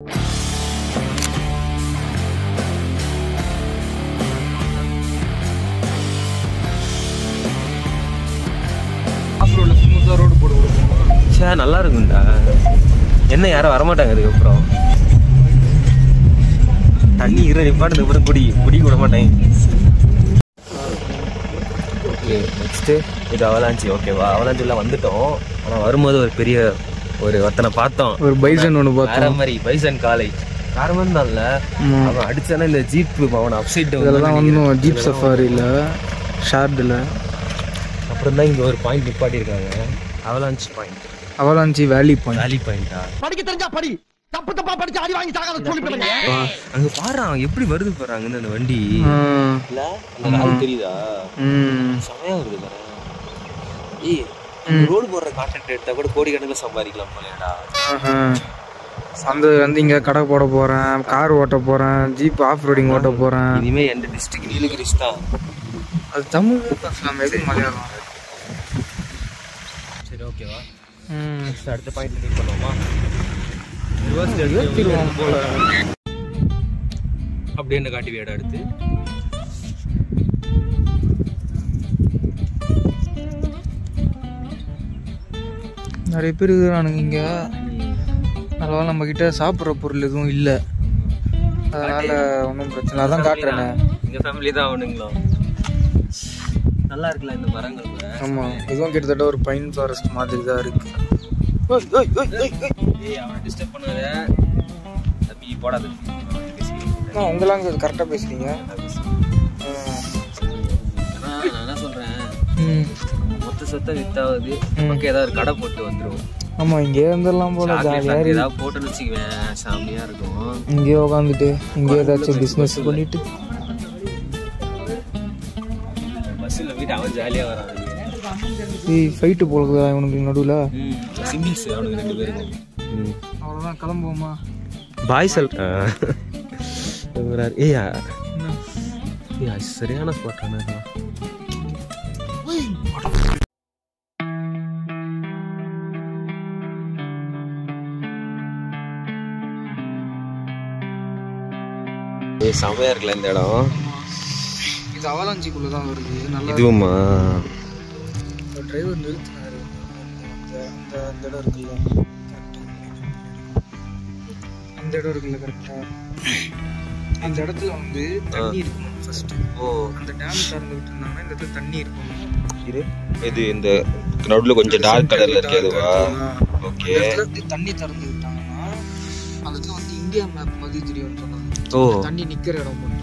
சே நல்லா இருக்குண்டா. என்ன யாரும் வரமாட்டாங்க அதுக்கப்புறம். தண்ணி நிப்பாட்டு அப்புறம் குடி விட மாட்டேன். ஓகே நெக்ஸ்ட்டு இது அவலாஞ்சி. ஓகேவா, அவலாஞ்சில வந்துட்டோம். ஆனால் வரும்போது ஒரு பெரிய ஒருத்தனை பார்த்தோம். ஒரு பைசன் ஒன்று பார்த்தோம். வேற மாதிரி பைசன் காலை காரமன் தான்ல அவன் அடிச்சானா இந்த ஜீப் அவனை அப்சைட் இதெல்லாம் வந்து ஜீப் சஃபாரியில் ஷார்டில். அப்புறம் தான் இங்கே ஒரு பாயிண்ட் நிப்பாட்டியிருக்காங்க. அவலாஞ்சி பாயிண்ட், அவலாஞ்சி வேலி பாயிண்டா. படிக்க தெரிஞ்சா படி, தப்பு தப்பா படிச்சு அடி வாங்கி சாகாத சொல்லிட்டு அங்க பாரு எப்படி வருது பாருங்க அந்த வண்டி. இல்ல அந்த நாள் தெரியுதா? சமயா வருது பாரு. ஏய் ரோடு போடுற கான்டென்ட் எடுத்தா கூட கோடிக்கணக்கில் சம்பாதிக்கலாம் போலடா. அந்த வந்து இங்க கடை போட போறேன், கார் ஓட்ட போறேன், ஜீப் ஆஃப் ரோடிங் ஓட்ட போறேன். இனிமே எந்த டிஸ்ட்ரிக்ட் நீலகிரிஸ் தான். அது தமிழ் பேசலாம், எது மலையாளம். சரி ஓகேவா, அடுத்த பாயிண்ட் மீட் பண்ணுவோமா? அப்படியே என்ன காட்டி வேடா எடுத்து நிறைய பேர் இருக்கிறானுங்க இங்கே. அதனால நம்ம கிட்ட சாப்பிட்ற பொருள் எதுவும் இல்லை, அதனால ஒன்றும் பிரச்சனை. அதான் காட்டுறேன். எங்கள் ஃபேமிலி தான் அவனுங்களா. நல்லா இருக்குல்ல இந்த மரங்கள். ஆமாம், இதுவும் கிட்டத்தட்ட ஒரு பைன் ஃபாரஸ்ட் மாதிரி தான் இருக்கு. அவனை டிஸ்டர்ப் பண்ணாத தம்பி, போடாது. உங்களாம் கரெக்டாக பேசுறீங்க. நான் என்ன சொல்கிறேன், மொத்த சொத்தை வித்தாவது நமக்கு ஏதாவது கடை போட்டு வந்துடும். ஆமாம், இங்கே இருந்தெல்லாம் போல ஜாலியாக ஏதாவது போட்டுன்னு வச்சுக்குவேன், சாமியாக இருக்கும். இங்கேயே உட்காந்துட்டு இங்கே ஏதாச்சும் பிஸ்னஸ் பண்ணிட்டு பஸ்ஸில் போயிட்டு அவன் ஜாலியாக வரான். ஃபைட்டு போலக்குதா இவனுக்கு நடுவில். சிங்கிள்ஸ் அவனுக்கு 2 பேருக்கும். அவ்வளோதான், கிளம்புவோமா? பாய் சொல். ஏயா சரியான ஸ்பாட்டான. செமையா இருக்குல்ல இந்த இடம். இது அவலாஞ்சிக்குள்ள தான் வருது. நல்லா இதுவுமா டிரைவர் நிறுத்தினாரு. அந்த இடம் இருக்குல்ல, அந்த இடம் இருக்குல்ல கரெக்டாக, அந்த இடத்துல வந்து தண்ணி இருக்கணும் ஃபர்ஸ்ட். அந்த டேம் திறந்து விட்டுருந்தாங்கன்னா இந்த இடத்துல தண்ணி இருக்கணும். இது இந்த நடுவில் கொஞ்சம் டார்க் கலர்ல இருக்குதுவா? ஓகே, தண்ணி திறந்து விட்டாங்கன்னா அந்த இடத்துல வந்து இந்தியா மேப் மாதிரி தெரியும்னு சொன்னாங்க. தண்ணி நிக்கிற இடம் மட்டும்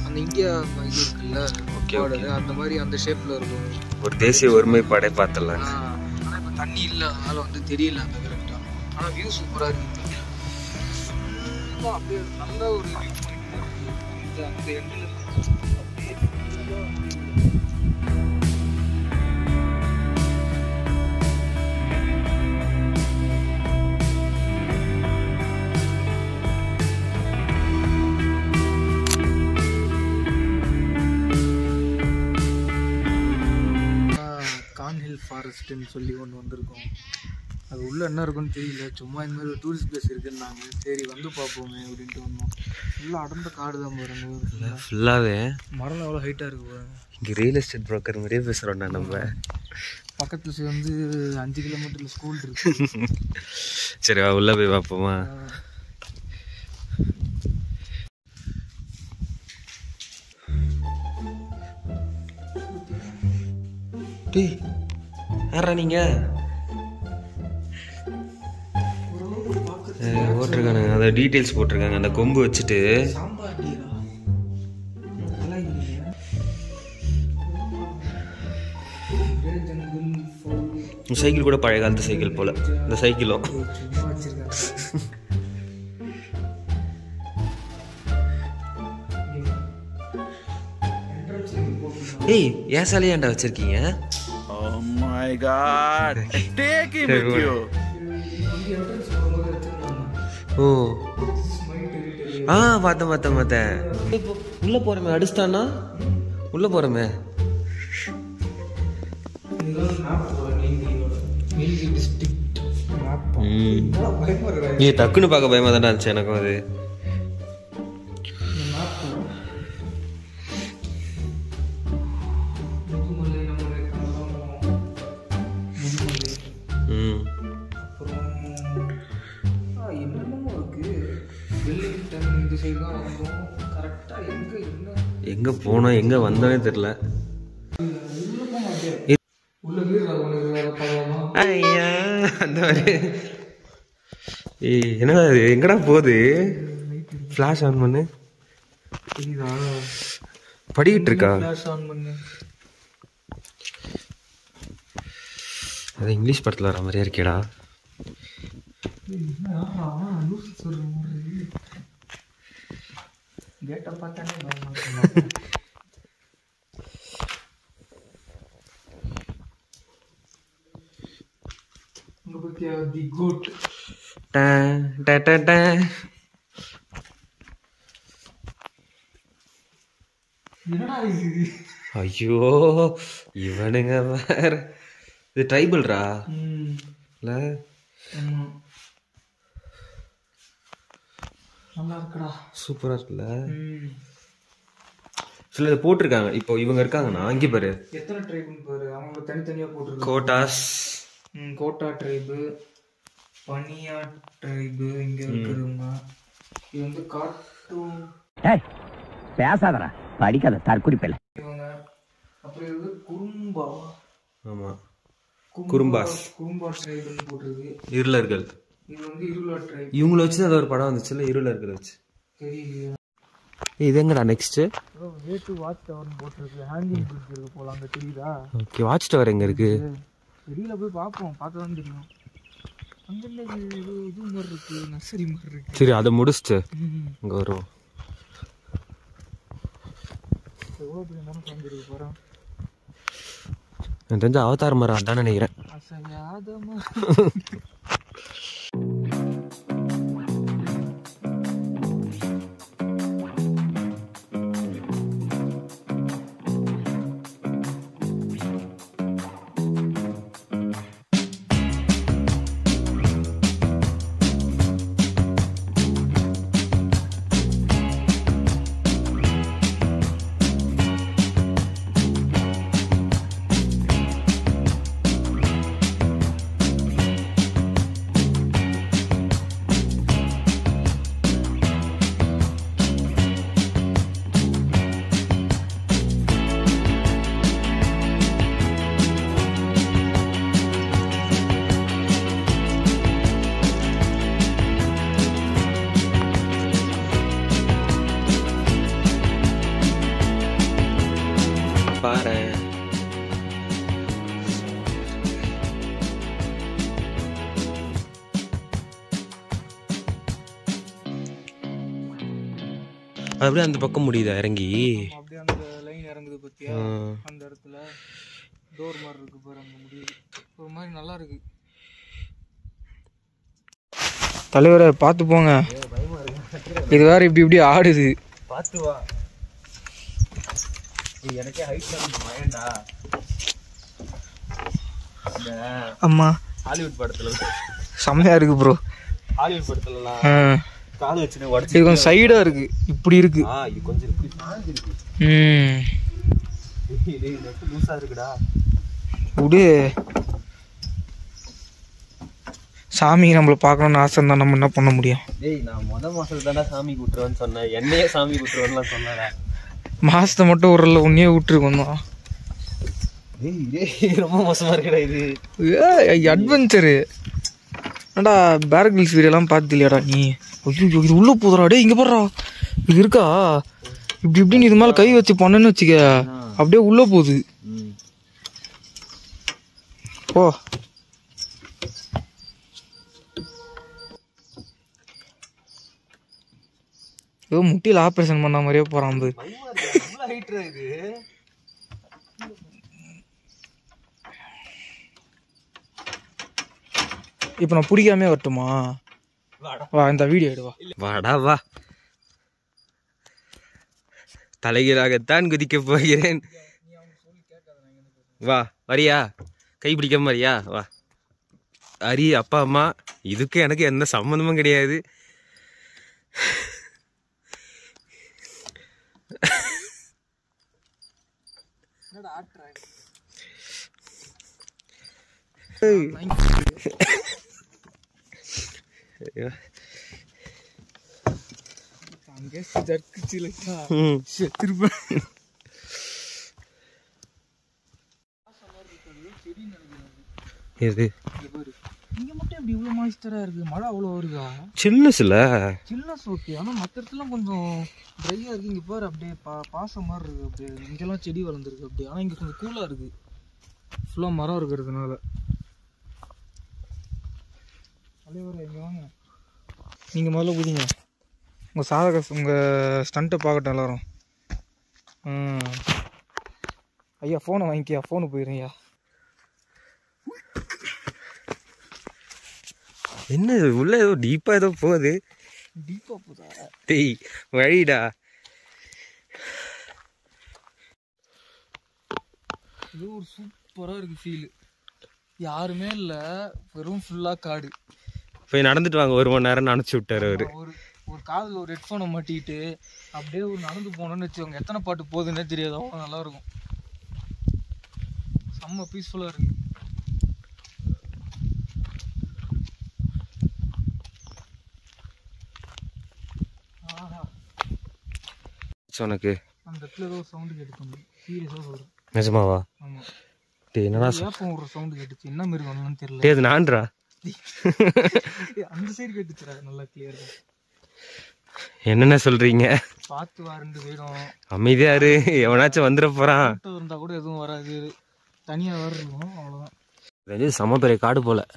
அந்த இந்தியா இது இருக்குல்ல, அந்த மாதிரி அந்த ஷேப்ல இருக்கும். ஒரு தேசிய ஒருமைப்பாடை பார்த்தலாம். ஆனால் இப்போ தண்ணி இல்லை, அதனால வந்து தெரியல அந்த கரெக்டா. ஆனால் வியூ சூப்பரா இருக்கு. அப்படியே நல்ல ஒரு வியூ பாயிண்ட் அந்த எண்டில். கான்ஹில் ஃபாரஸ்ட்னு சொல்லி ஒன்று வந்திருக்கோம். அது உள்ளே என்ன இருக்குன்னு தெரியல, சும்மா இந்த மாதிரி ஒரு டூரிஸ்ட் பிளேஸ் இருக்குன்னாங்க. சரி வந்து பார்ப்போமே அப்படின்ட்டு வந்தோம். ஃபுல்லாக அடர்ந்த காடு தான் பாருங்க. ஃபுல்லாகவே மரம் எவ்வளோ ஹைட்டாக இருக்கு பாருங்க. இங்கே ரியல் எஸ்டேட் ப்ரோக்கர் மாதிரியே பேசுகிறோம்ண்ணா நம்ம. பக்கத்தில் வந்து 5 கிலோமீட்டரில் ஸ்கூல் இருக்கு. சரி உள்ளே போய் பார்ப்போமா? டேய் யாரா நீங்கள்? போட்டிருக்கானுங்க, அதை டீட்டெயில்ஸ் போட்டிருக்காங்க. அந்த கொம்பு வச்சுட்டு சைக்கிள் கூட பழைய காலத்து சைக்கிள் போல இந்த சைக்கிளும். ஏய் ஏன் சாலையா ஏன்டா வச்சிருக்கீங்க? Oh my god, take him with you. ஓ பார்த்தேன். உள்ள போறமே அடிச்சிட்டானா? உள்ள போறமே. டிஸ்ட்ரிக்ட் மேப் நீ டக்குன்னு பார்க்க பயமா தானே இருந்துச்சு எனக்கும் அது. எங்க போனோம் எங்க வந்தோனே தெரியல. ஐயா அந்த மாதிரி என்னடா இது எங்கடா போகுது? ஃபிளாஷ் ஆன் பண்ணு. படிக்கிட்டு இருக்கா? அது இங்கிலீஷ் படத்துல வர மாதிரியா இருக்கேடா. கேட்ட பார்த்தானே தி குட் ஐயோ இவனுங்க வேற. இது ட்ரைபிள்ரா இல்ல? நல்லா இருக்குடா, சூப்பரா இருக்குல்ல. சில போட்டிருக்காங்க. இப்போ இவங்க இருக்காங்கன்னா அங்கே பாரு எத்தனை ட்ரைப்னு பாரு. அவங்க தனித்தனியா போட்டிருக்காங்க. கோட்டாஸ், கோட்டா ட்ரைபு, பனியா ட்ரைபு இங்க இருக்குதுங்க. இது வந்து கார்ட்டூன். ஏய் பேசாதடா, படிக்காத தற்குறிப்பில்லை இவங்க. அப்புறம் இது குறும்பா. ஆமா குறும்பாஸ், குறும்பா ட்ரைபுன்னு போட்டிருக்கு. இருளர்கள். இது வந்து இருளர் ட்ரைப். இவங்கள வச்சு அது ஒரு படம் வந்துச்சுல்ல, இருளர்கள் வச்சு. தெரியலையா? இது எங்கடா நெக்ஸ்ட்? வே டு வாட்ச் டவர்னு போட்டிருக்கு. ஹேங்கிங் பிரிட்ஜ் இருக்கு போல, அங்க தெரியுதா? ஓகே, வாட்ச் டவர் எங்க இருக்கு? வெளியில போய் பார்ப்போம், பார்த்தா தான் தெரியும். அங்க இது மாதிரி இருக்கு, நர்சரி மாதிரி இருக்கு. சரி அதை முடிச்சுட்டு இங்க வருவோம். எவ்வளோ பெரிய மரம் சார்ந்துருக்கு பாரு. எனக்கு தெரிஞ்ச அவதார் மரம் அதான் நினைக்கிறேன். அசையாதமா பாரு. அப்படியே அந்த பக்கம் முடியுதா இறங்கி? அப்படியே அந்த லைன் இறங்குது பத்தியா, அந்த இடத்துல டோர் மாதிரி இருக்கு பாரு, அங்க முடியுது. ஒரு மாதிரி நல்லா இருக்கு. தலைவரை பார்த்து போங்க, இது வேற இப்படி இப்படி ஆடுது. பார்த்து வா. எனக்கே ஹைட் பயண்டா. அம்மா ஹாலிவுட் படத்துல செம்மையா இருக்கு ப்ரோ. ஹாலிவுட் படத்துலலாம் கால் வச்சு உடைச்சு இது கொஞ்சம் சைடா இருக்கு, இப்படி இருக்கு. இது கொஞ்சம் இப்படி சாஞ்சு இருக்கு. இது நெட் லூசா இருக்குடா. உடே சாமி நம்மள பார்க்கணும்னு ஆசை இருந்தா நம்ம என்ன பண்ண முடியும்? டேய் நான் மாசத்துல தான்டா சாமி கூட்டுறேன்னு சொன்னேன், என்னையே சாமி கூட்டுறேன்னுலாம் சொன்னடா. மாசத்தை மட்டும் ஒரு உன்னையே விட்டுருக்கோம். ரொம்ப மோசமா இருக்குடா இது. அட்வென்ச்சரு ஏன்டா பேர் கிரில்ஸ் வீடியோலாம் பார்த்து இல்லையாடா நீ? ஐயோ இது உள்ள போதுடா. டே இங்க போடுறா, இது இருக்கா இப்படி இப்படின்னு இது மேலே கை வச்சு பண்ணன்னு வச்சுக்க, அப்படியே உள்ள போகுது. போ. ஏதோ முட்டியில் ஆப்ரேஷன் பண்ண மாதிரியே போறான். இப்ப நான் பிடிக்காமே வரட்டுமா? வா இந்த வீடியோ எடுவா. வாடா வா, தலைகீழாகத்தான் குதிக்க போகிறேன். வா வரியா? கை பிடிக்காம வரியா? வா. ஹரி அப்பா அம்மா இதுக்கு எனக்கு எந்த சம்மந்தமும் கிடையாது. எது இங்க மட்டும் எப்படி இவ்வளவு மாய்ஸ்டரா இருக்கு? மழை அவ்வளவு வருதா? சில்னஸ்ல சில்னஸ் ஓகே, ஆனா மற்ற இடத்துலாம் கொஞ்சம் ட்ரையா இருக்கு. இங்க பாரு அப்படியே பாசம் மாதிரி இருக்கு. அப்படியே இங்கெல்லாம் செடி வளர்ந்துருக்கு அப்படியே. ஆனா இங்க கொஞ்சம் கூலா இருக்கு, ஃபுல்லா மரம் இருக்கிறதுனால. அப்படியே வர இங்க வாங்க, நீங்க முதல்ல குதிங்க. உங்க ஸ்டண்ட்டை பார்க்கட்டும் எல்லாரும். ஐயா ஃபோனை வாங்கிக்கியா, ஃபோனு போயிருங்கய்யா. என்ன உள்ள ஏதோ டீப்பா ஏதோ போகுது. டீப்பா போதா? டேய் வழிடா. இது ஒரு சூப்பரா இருக்கு ஃபீல். யாருமே இல்ல, வெறும் ஃபுல்லா காடு. போய் நடந்துட்டு வாங்க, 1 மணி நேரம் நினைச்சு விட்டாரு அவரு. ஒரு காதில் ஒரு ஹெட்ஃபோனை மாட்டிக்கிட்டு அப்படியே ஒரு நடந்து போனோன்னு வச்சுக்கோங்க, எத்தனை பாட்டு போகுதுன்னே தெரியாது. அவ்வளோ நல்லா இருக்கும், செம்ம பீஸ்ஃபுல்லாக இருக்கு. உனக்கு அந்த இடத்துல ஏதோ சவுண்டு கேட்டுக்கோங்க, சீரியஸாக சொல்கிறேன். நிஜமாவா? ஆமாம். டே என்னடா ஏப்பம் ஒரு சவுண்டு கேட்டுச்சு, என்ன மாரி வரணும்னு தெரியல. டே அது நான்டா. அந்த சைடு கேட்டுச்சுடா, நல்லா கிளியர். என்னென்ன சொல்றீங்க? பார்த்து வா, 2 சைடும் அமைதியா இரு, எவனாச்சும் வந்துட போறான். இருந்தா கூட எதுவும் வராது, தனியா வேற இருக்கும், அவ்வளவுதான். இது செம பெரிய காடு போல.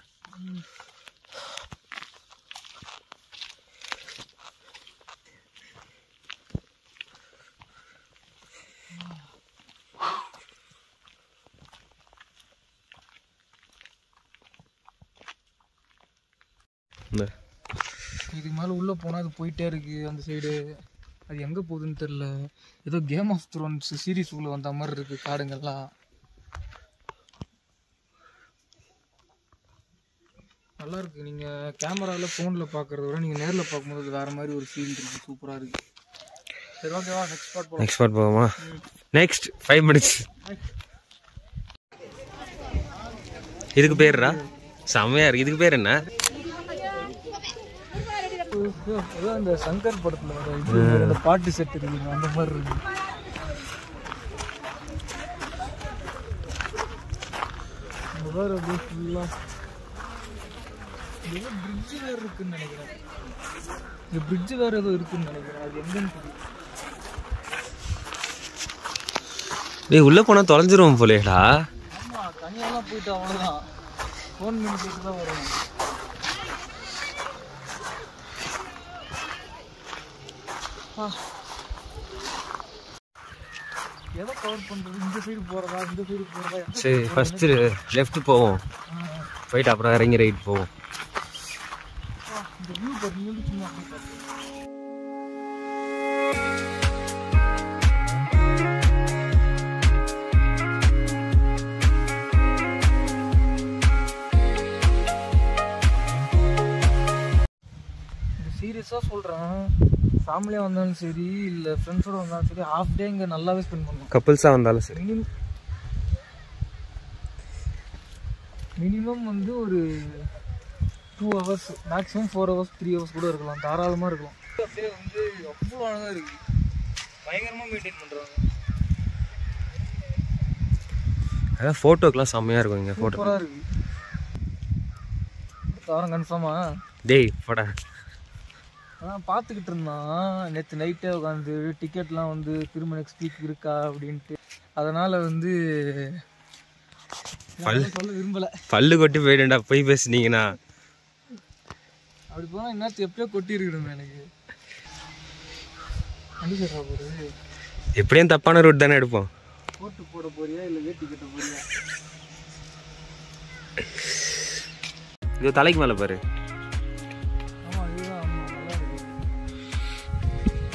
இதுக்கு மேலே உள்ளே போனால் அது போயிட்டே இருக்கு அந்த சைடு. அது எங்கே போகுதுன்னு தெரில. ஏதோ கேம் ஆஃப் த்ரோன்ஸ் சீரீஸ் உள்ள வந்த மாதிரி இருக்கு காடுங்கள்லாம். நல்லா இருக்கு. நீங்கள் கேமராவில் ஃபோனில் பார்க்குறத விட நீங்கள் நேரில் பார்க்கும்போது வேறு மாதிரி ஒரு ஃபீல் இருக்குது, சூப்பராக இருக்குது. சரி ஓகேவா, நெக்ஸ்ட் ஸ்பாட் போகலாம். நெக்ஸ்ட் ஸ்பாட் போவோமா? Next 5 minutes. இதுக்கு பேருடா செம்மையா இருக்கு. இதுக்கு பேர் என்ன? அந்த சங்கர் படத்துல வர பாட்டு செட் இருக்குங்க, அந்த மாதிரி இருக்கு. அப்படியே ஃபுல்லா ஏதோ பிரிட்ஜ் வேற இருக்குன்னு நினைக்கிறேன். இந்த பிரிட்ஜ் வேற ஏதோ இருக்குன்னு நினைக்கிறேன், அது எங்கன்னு தெரியும். டேய் உள்ள போனா தொலைஞ்சிரும் போலேடா. ஆமா, தனியாலாம் போயிட்டு அவ்வளோதான், ஃபோன் பண்ணி கேட்டு தான் வரணும். எதை கவர் பண்றது? இந்த சைடு போறதா, இந்த சைடு போறதா? சரி ஃபர்ஸ்ட் லெஃப்ட் போவோம், போயிட்டு அப்புறம் இறங்கி ரைட் போவோம். இந்த வியூ பாருங்க, சும்மா அப்படி பாருங்க. சீரியஸாக சொல்கிறேன், ஃபேமிலியாக வந்தாலும் சரி இல்லை ஃப்ரெண்ட்ஸோடு வந்தாலும் சரி, ஹாஃப் டே இங்கே நல்லாவே ஸ்பெண்ட் பண்ணுவோம். கப்புள்ஸாக வந்தாலும் சரி மினிமம் வந்து ஒரு 2 ஹவர்ஸ், மேக்ஸிமம் 4 ஹவர்ஸ் 3 ஹவர்ஸ் கூட இருக்கலாம், தாராளமாக இருக்கலாம். அப்படியே வந்து அவ்வளோ அழகாக இருக்குது, பயங்கரமாக மெயின்டைன் பண்ணுறாங்க. அதான் ஃபோட்டோக்கெலாம் செம்மையாக இருக்கும் இங்கே. ஃபோட்டோ சூப்பராக இருக்குது. தவிரம் கன்ஃபார்மா டேய் போடா. அதான் பார்த்துக்கிட்டு இருந்தான் நேற்று நைட்டே உட்காந்து, டிக்கெட்லாம் வந்து திரும்ப நெக்ஸ்ட் வீக் இருக்கா அப்படின்ட்டு. அதனால் வந்து சொல்ல விரும்பலை. பல்லு கொட்டி போயிடும்டா போய் பேசுனீங்கன்னா. அப்படி போனால் இன்னும் எப்படியோ கொட்டி இருக்கணும் எனக்கு. அடிக்கிறா போது எப்படியும் தப்பான ரூட் தானே எடுப்போம். போட்டு போட போறியா இல்லை வேட்டி கட்ட போறியா? இது தலைக்கு மேலே பாரு. ஆமாம், இதுதான். ஆமாம், நல்லா இருக்கு.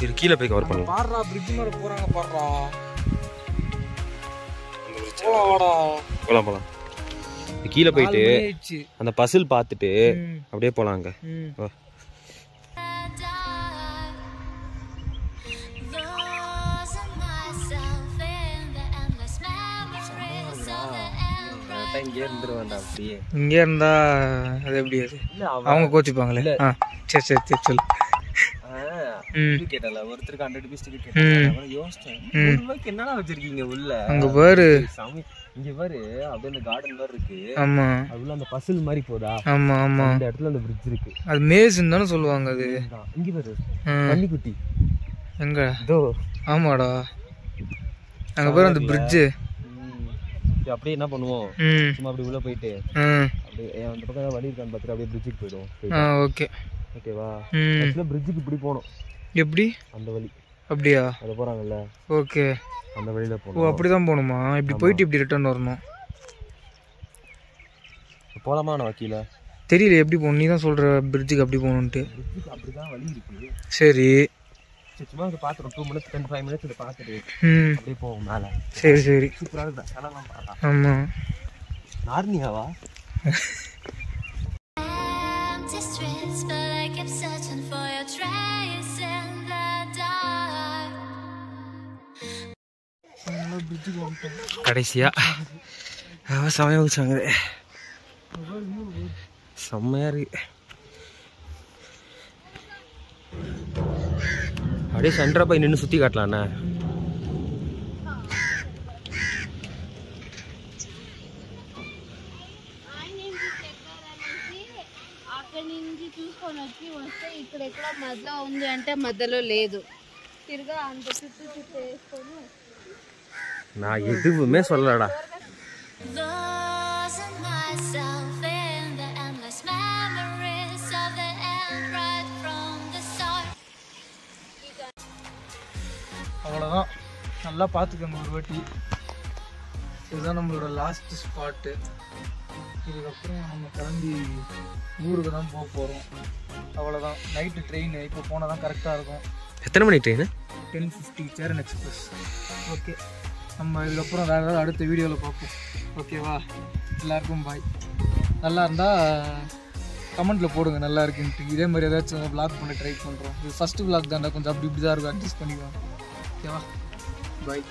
இது கீழே போய் கவர் பண்ணலாம். பாடுறா, பிரிட்ஜ் மேலே போகிறாங்க பாடுறா. போலாம் வாடா, போகலாம் போகலாம். கீழே போயிட்டு ஆயிடுச்சு. அந்த பசில் பார்த்துட்டு அப்படியே போலாங்க. இங்கே இருந்துருவேன்டா. அப்படியே இங்கே இருந்தா அது எப்படி? அது அவங்க கோச்சிப்பாங்களே. சரி சரி சரி சொல்லு. கேட்டல ஒருத்தருக்கு 100 பீஸ் டிக்கெட் கேட்டாங்க. யோசிச்சேன், ரூபாய்க்கு என்னடா வச்சிருக்கீங்க உள்ள? அங்க பாரு, இங்க பாரு, அப்படியே அந்த கார்டன் மாதிரி இருக்கு. ஆமா, அதுல அந்த பசில் மாதிரி போதா. ஆமா ஆமா, அந்த இடத்துல அந்த பிரிட்ஜ் இருக்கு. அது மேஸ்ன்னு தானே சொல்லுவாங்க. அது இங்க பாரு, பன்னிக்குட்டி எங்க? தோ. ஆமாடா, அங்க பாரு அந்த பிரிட்ஜ். அப்படியே என்ன பண்ணுவோம், சும்மா அப்படி உள்ள போயிட்டு அப்படியே அந்த பக்கம் வழி இருக்கான்னு பார்த்துட்டு அப்படியே பிரிட்ஜுக்கு போயிடுவோம். ஓகே ஓகேவா? ஆக்சுவலா பிரிட்ஜுக்கு இப்படி போகணும். எப்படி? அந்த வழி. அப்படியா? அது போறாங்கல்ல. ஓகே, அந்த வழியில போகணும். ஓ அப்படிதான் போகணுமா? இப்படி போயிட்டு இப்படி ரிட்டர்ன் வரணும். போலாமா? நான் வக்கீல தெரியல எப்படி போகணும். நீ தான் சொல்ற பிரிட்ஜுக்கு அப்படி போகணுன்ட்டு. பிரிட்ஜுக்கு அப்படிதான் வழி இருக்கு. சரி, சும்மா இதை பார்த்துரும். 2 minutes 5 minutes இதை பார்த்துட்டு அப்படியே போவோம் மேலே. சரி சரி. சூப்பராக இருக்குதா? செலலாம் பார்த்தா. ஆமாம். நார்னியாவா? கடைசியா செமையா வச்சாங்க. செம்மையா இருக்கு. அப்படியே சென்டரா போய் நின்று சுத்தி காட்டலாண்ணா. అక్కడి నుంచి చూసుకొని వస్తే ఇక్కడ ఎక్కడ మధ్యలో ఉంది అంటే మధ్యలో లేదు. తిరిగా అంత చుట్టూ చుట్టూ వేసుకొని நான் எதுவுமே சொல்லலடா. அவ்வளோதான், நல்லா பார்த்துக்கோங்க ஒரு வாட்டி. இதுதான் நம்மளோட லாஸ்ட் ஸ்பாட்டு. இதுக்கப்புறம் நம்ம கிளம்பி ஊருக்கு தான் போக போகிறோம். அவ்வளோதான். நைட்டு ட்ரெயின் இப்போ போனால் தான் கரெக்டாக இருக்கும். எத்தனை மணி ட்ரெயின்? 10:50 சேரன் எக்ஸ்பிரஸ். ஓகே, நம்ம இதுக்கப்புறம் வேறு ஏதாவது அடுத்த வீடியோவில் பார்ப்போம். ஓகேவா? எல்லாருக்கும் பாய். நல்லா இருந்தால் கமெண்ட்டில் போடுங்க நல்லா இருக்குன்ட்டு. இதே மாதிரி ஏதாச்சும் வ்ளாக் பண்ண ட்ரை பண்ணுறோம். இது ஃபஸ்ட்டு வ்ளாக் தான்டா, கொஞ்சம் அப்படி இப்படி தான் இருக்கும், அட்ஜஸ்ட் பண்ணிக்குவோம். ஓகேவா? பாய்.